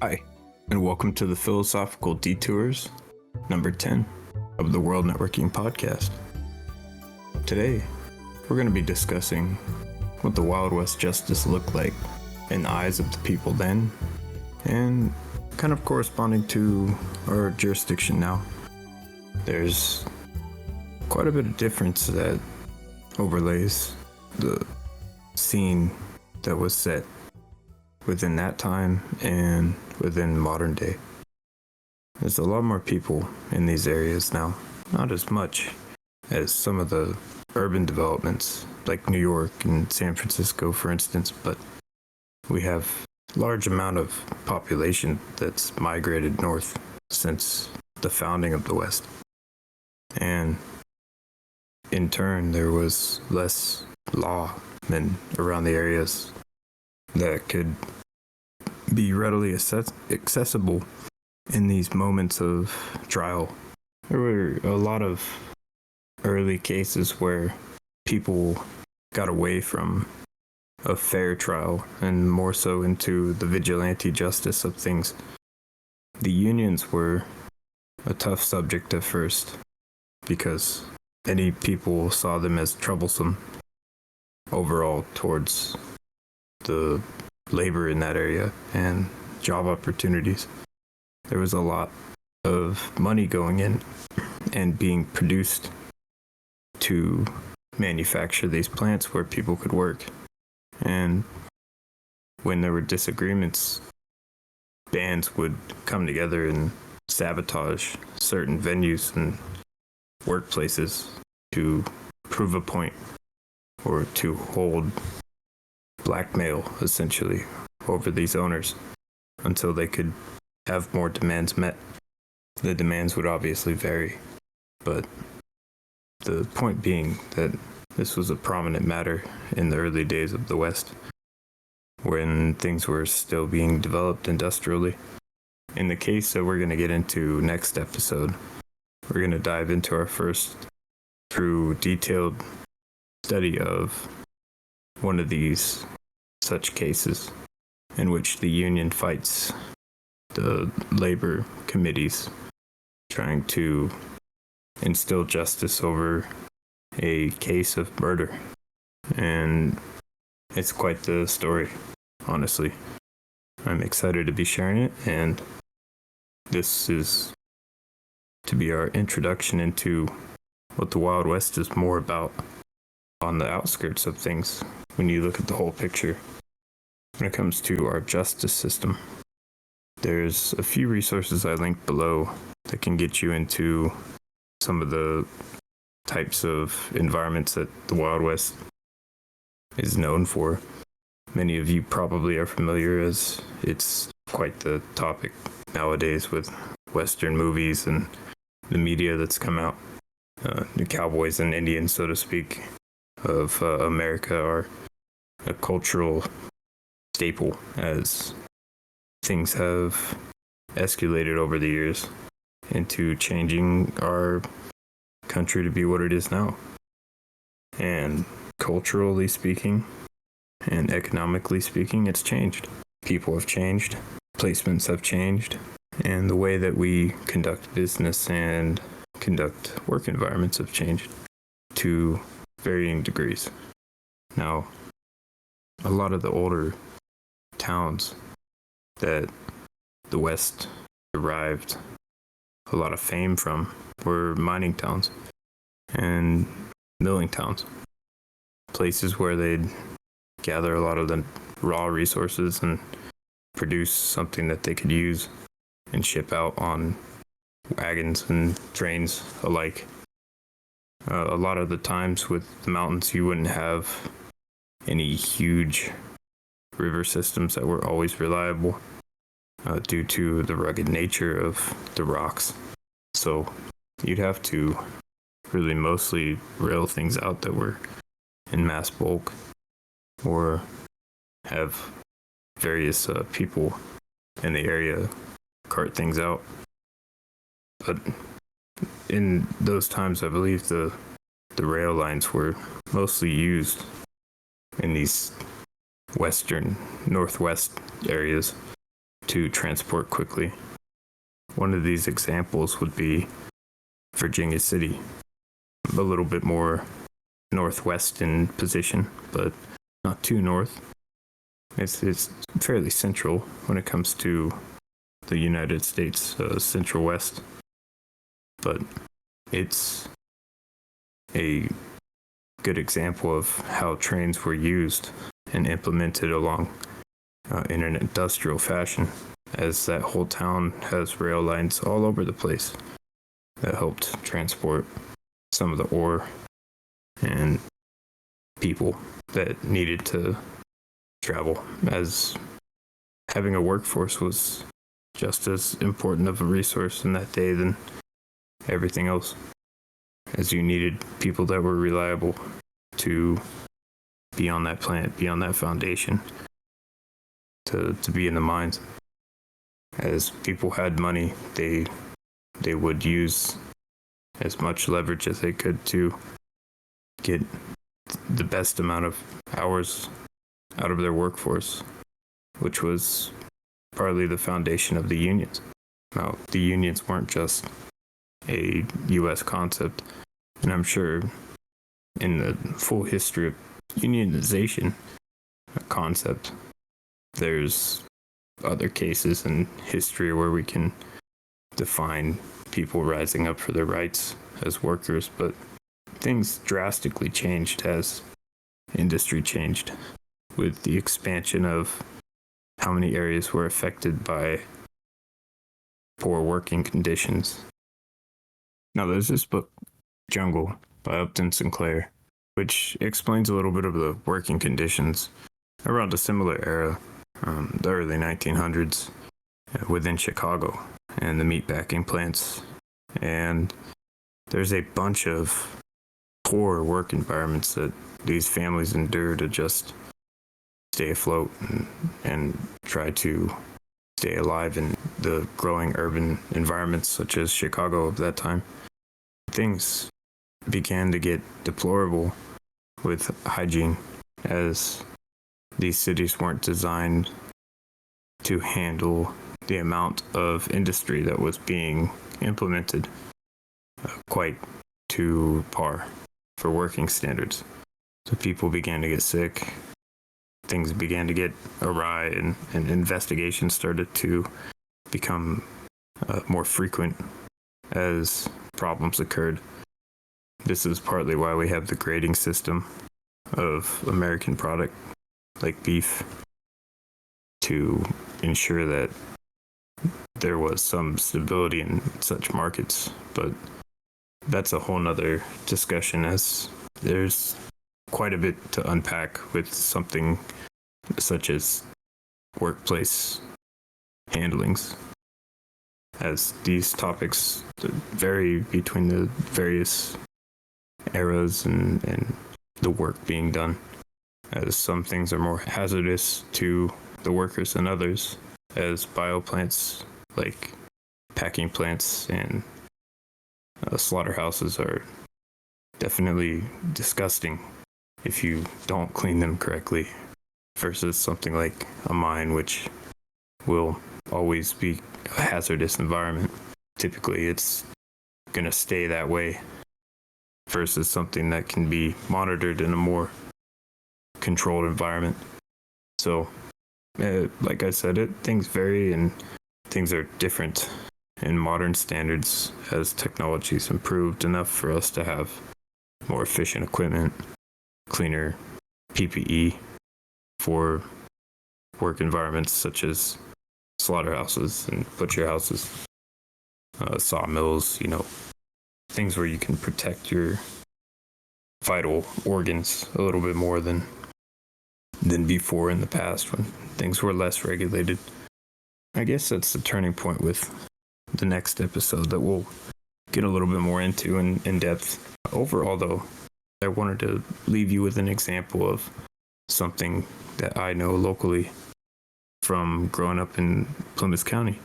Hi, and welcome to the Philosophical Detours, number 10 of the World Networking Podcast. Today, we're going to be discussing what the Wild West justice looked like in the eyes of the people then, and kind of corresponding to our jurisdiction now. There's quite a bit of difference that overlays the scene that was set within that time and within modern day. There's a lot more people in these areas now, not as much as some of the urban developments like New York and San Francisco, for instance, but we have a large amount of population that's migrated north since the founding of the West. And in turn, there was less law around the areas that could be readily accessible in these moments of trial. There were a lot of early cases where people got away from a fair trial and more so into the vigilante justice of things. The unions were a tough subject at first because many people saw them as troublesome overall towards the labor in that area and job opportunities. There was a lot of money going in and being produced to manufacture these plants where people could work. And when there were disagreements, bands would come together and sabotage certain venues and workplaces to prove a point or to hold blackmail, essentially, over these owners until they could have more demands met. The demands would obviously vary, but the point being that this was a prominent matter in the early days of the West, when things were still being developed industrially. In the case that we're going to get into next episode, we're going to dive into our first true detailed study of one of these such cases in which the union fights the labor committees trying to instill justice over a case of murder. And it's quite the story, honestly. I'm excited to be sharing it, and this is to be our introduction into what the Wild West is more about on the outskirts of things when you look at the whole picture. When it comes to our justice system, there's a few resources I linked below that can get you into some of the types of environments that the Wild West is known for. Many of you probably are familiar, as it's quite the topic nowadays with Western movies and the media that's come out. The cowboys and Indians, so to speak, of America are a cultural staple as things have escalated over the years into changing our country to be what it is now. And culturally speaking and economically speaking, it's changed. People have changed, placements have changed, and the way that we conduct business and conduct work environments have changed to varying degrees. Now, a lot of the older towns that the West derived a lot of fame from were mining towns and milling towns, places where they'd gather a lot of the raw resources and produce something that they could use and ship out on wagons and trains alike. A lot of the times with the mountains, you wouldn't have any huge river systems that were always reliable due to the rugged nature of the rocks. So you'd have to really mostly rail things out that were in mass bulk or have various people in the area cart things out. But in those times, I believe the rail lines were mostly used in these western, northwest areas to transport quickly. One of these examples would be Virginia City, a little bit more northwest in position, but not too north. It's fairly central when it comes to the United States, Central West, but it's a good example of how trains were used and implemented along in an industrial fashion, as that whole town has rail lines all over the place that helped transport some of the ore and people that needed to travel, as having a workforce was just as important of a resource in that day than everything else, as you needed people that were reliable to be on that plant, be on that foundation, to be in the mines. As people had money, they would use as much leverage as they could to get the best amount of hours out of their workforce, which was partly the foundation of the unions. Now, the unions weren't just a U.S. concept, and I'm sure in the full history of unionization concept, there's other cases in history where we can define people rising up for their rights as workers, but things drastically changed as industry changed, with the expansion of how many areas were affected by poor working conditions. Now, there's this book, Jungle, by Upton Sinclair, which explains a little bit of the working conditions around a similar era, the early 1900s, within Chicago and the meatpacking plants. And there's a bunch of poor work environments that these families endure to just stay afloat and try to stay alive in the growing urban environments such as Chicago of that time. Things began to get deplorable with hygiene, as these cities weren't designed to handle the amount of industry that was being implemented quite to par for working standards. So people began to get sick, things began to get awry, and investigations started to become more frequent as problems occurred. This is partly why we have the grading system of American product like beef, to ensure that there was some stability in such markets. But that's a whole nother discussion, as there's quite a bit to unpack with something such as workplace handlings, as these topics vary between the various eras and the work being done, as some things are more hazardous to the workers than others, as bioplants like packing plants and slaughterhouses are definitely disgusting if you don't clean them correctly, versus something like a mine, which will always be a hazardous environment. Typically, it's going to stay that way, versus something that can be monitored in a more controlled environment. So, like I said, things vary and things are different in modern standards as technology's improved enough for us to have more efficient equipment, cleaner PPE for work environments such as slaughterhouses and butcher houses, sawmills, things where you can protect your vital organs a little bit more than before in the past when things were less regulated. I guess that's the turning point with the next episode that we'll get a little bit more into in depth. Overall, though, I wanted to leave you with an example of something that I know locally from growing up in Plymouth County.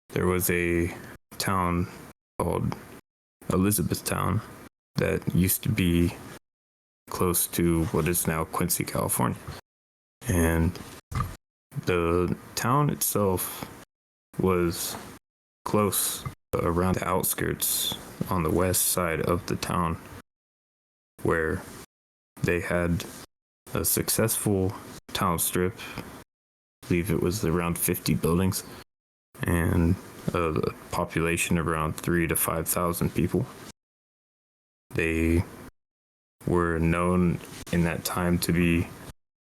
There was a town called Elizabethtown that used to be close to what is now Quincy, California. And The town itself was close around the outskirts on the west side of the town, where they had a successful town strip. I believe it was around 50 buildings and a population of around 3,000 to 5,000 people. They were known in that time to be a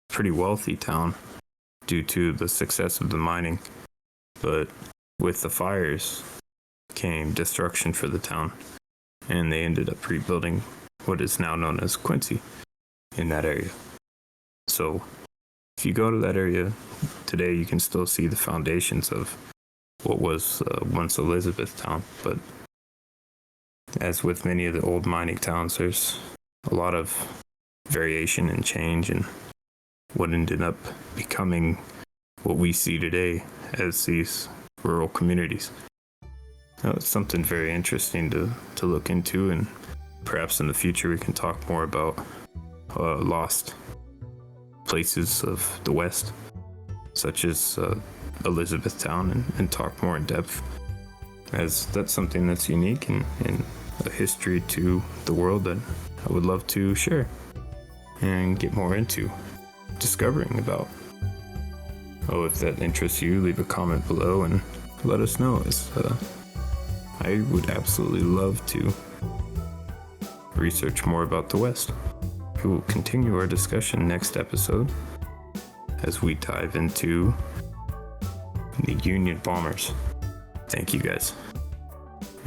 pretty wealthy town due to the success of the mining, but with the fires came destruction for the town, and they ended up rebuilding what is now known as Quincy in that area. So if you go to that area today, you can still see the foundations of what was once Elizabethtown. But as with many of the old mining towns, there's a lot of variation and change in what ended up becoming what we see today as these rural communities. It's something very interesting to look into, and perhaps in the future we can talk more about lost places of the West, such as Elizabethtown, and talk more in depth, as that's something that's unique and a history to the world that I would love to share and get more into discovering about. If that interests you, leave a comment below and let us know, as I would absolutely love to research more about the West. We will continue our discussion next episode as we dive into the Union bombers. Thank you guys.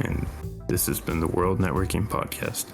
And this has been the World Networking Podcast.